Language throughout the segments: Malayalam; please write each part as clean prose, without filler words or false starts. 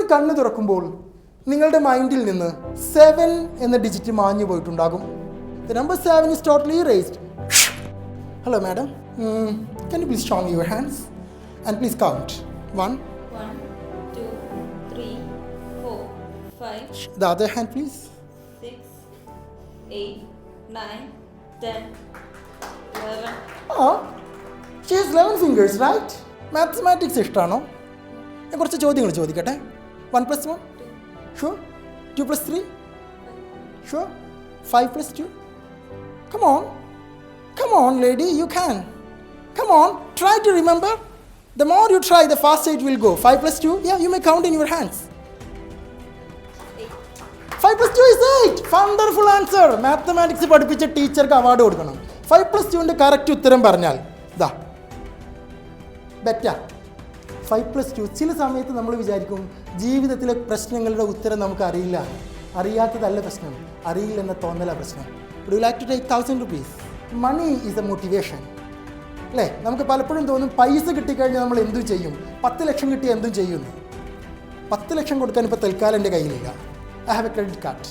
നിങ്ങളൊരു കണ്ണ് തുറക്കുമ്പോൾ നിങ്ങളുടെ മൈൻഡിൽ നിന്ന് 7 എന്ന ഡിജിറ്റ് മാഞ്ഞു പോയിട്ടുണ്ടാകും. The number 7 is totally erased. Hello, madam. Can you please show me your hands? And please count. 1, 2, 3, 4, 5. The other hand, please. 6, 8, 9, 10, 11. Oh, she has 11 fingers, right? Mathematics ഇഷ്ടമാണോ? ഞാൻ കുറച്ച് ചോദ്യങ്ങൾ ചോദിക്കട്ടെ. 1 + 1? Sure. 2 + 3? Sure. 5 + 2? Come on, lady, you can. Come on, try to remember. The more you try, the faster it will go. 5 + 2? Yeah, you may count in your hands. 5 + 2 is 8. Wonderful answer. Mathematics പഠിപ്പിച്ച ടീച്ചർക്ക് അവാർഡ് കൊടുക്കണം. 5 + 2ന്റെ കറക്റ്റ് ഉത്തരം പറഞ്ഞാൽ ദാ ബെറ്റർ. 5 + 2. ചില സമയത്ത് നമ്മൾ വിചാരിക്കും ജീവിതത്തിലെ പ്രശ്നങ്ങളുടെ ഉത്തരം നമുക്ക് അറിയില്ല. അറിയാത്തതല്ല പ്രശ്നം, അറിയില്ലെന്ന തോന്നല പ്രശ്നം. Would you like to take 1,000 rupees? Money is a motivation. അല്ലേ? നമുക്ക് പലപ്പോഴും തോന്നും പൈസ കിട്ടിക്കഴിഞ്ഞാൽ നമ്മൾ എന്തും ചെയ്യും. 10 ലക്ഷം കിട്ടിയാൽ എന്തും ചെയ്യുന്നു. 10 ലക്ഷം കൊടുക്കാൻ ഇപ്പോൾ തൽക്കാലം എൻ്റെ കയ്യിലില്ല. I have a credit card.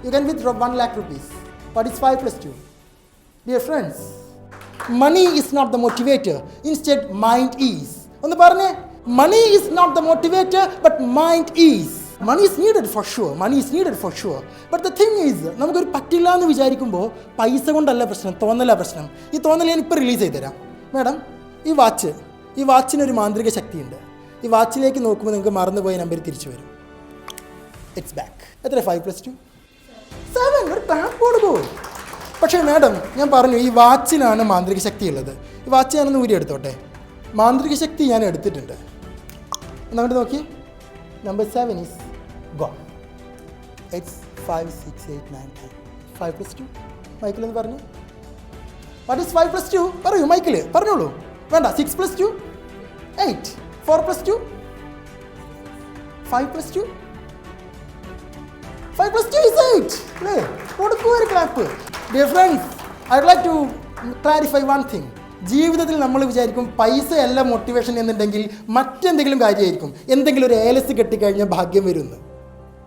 You can withdraw 1 lakh rupees. What is 5 + 2? Dear friends, money is not the motivator. Instead, mind is. ഒന്ന് പറഞ്ഞേ, money is not the motivator, but mind is. Money is needed for sure. But the thing is, നമുക്കൊരു പറ്റില്ല എന്ന് വിചാരിക്കുമ്പോൾ പൈസ കൊണ്ടല്ല പ്രശ്നം, തോന്നല പ്രശ്നം. ഈ തോന്നൽ ഞാൻ ഇപ്പോൾ റിലീസ് ചെയ്ത് തരാം. മാഡം, ഈ വാച്ചിനൊരു മാന്ത്രിക ശക്തിയുണ്ട്. ഈ വാച്ചിലേക്ക് നോക്കുമ്പോൾ നിങ്ങൾക്ക് മറന്നുപോയ നമ്പർ തിരിച്ചു വരും. It's back. എത്ര 5 + 2? 7. ഒരു ക്ലാപ്പ് കൊടുക്കൂ. പക്ഷേ മാഡം, ഞാൻ പറഞ്ഞു ഈ വാച്ചിനാണ് മാന്ത്രിക ശക്തി ഉള്ളത്. ഈ വാച്ച് ഞാനൊന്ന് ഊരി എടുത്തോട്ടെ. മാന്ത്രിക ശക്തി ഞാൻ എടുത്തിട്ടുണ്ട്. ഒന്നങ്ങോട്ട് നോക്കി. Number 7 is gone. It's 5, 6, 8, 9, 10. 5 + 2. Michael എന്ന് പറഞ്ഞു. What is 5 + 2? പറയൂ മൈക്കിൾ, പറഞ്ഞോളൂ. വേണ്ട. 6 + 2? 8. 4 + 2? 5 + 2? 5 + 2 is 8. അല്ലേ? കൊടുക്കൂ ഒരു clap. Dear friends, I would like to clarify one thing. ജീവിതത്തിൽ നമ്മൾ വിചാരിക്കും പൈസയല്ല മോട്ടിവേഷൻ എന്നുണ്ടെങ്കിൽ മറ്റെന്തെങ്കിലും കാര്യമായിരിക്കും. എന്തെങ്കിലും ഒരു ഏലസ് കെട്ടിക്കഴിഞ്ഞാൽ ഭാഗ്യം വരുമെന്ന്,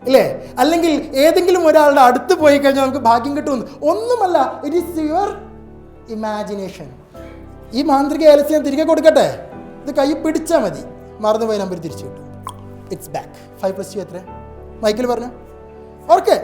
അല്ലേ? അല്ലെങ്കിൽ ഏതെങ്കിലും ഒരാളുടെ അടുത്ത് പോയി കഴിഞ്ഞാൽ നമുക്ക് ഭാഗ്യം കിട്ടുമെന്ന്. ഒന്നുമല്ല, ഇറ്റ് ഈസ് യുവർ ഇമാജിനേഷൻ. ഈ മാന്ത്രിക ഏലസ് ഞാൻ തിരികെ കൊടുക്കട്ടെ. ഇത് കൈ പിടിച്ചാൽ മതി, മറന്നുപോയ നമ്പർ തിരിച്ചു കിട്ടും. It's back. 5 + 2 എത്ര? മൈക്കിൾ പറഞ്ഞു. ഓക്കെ.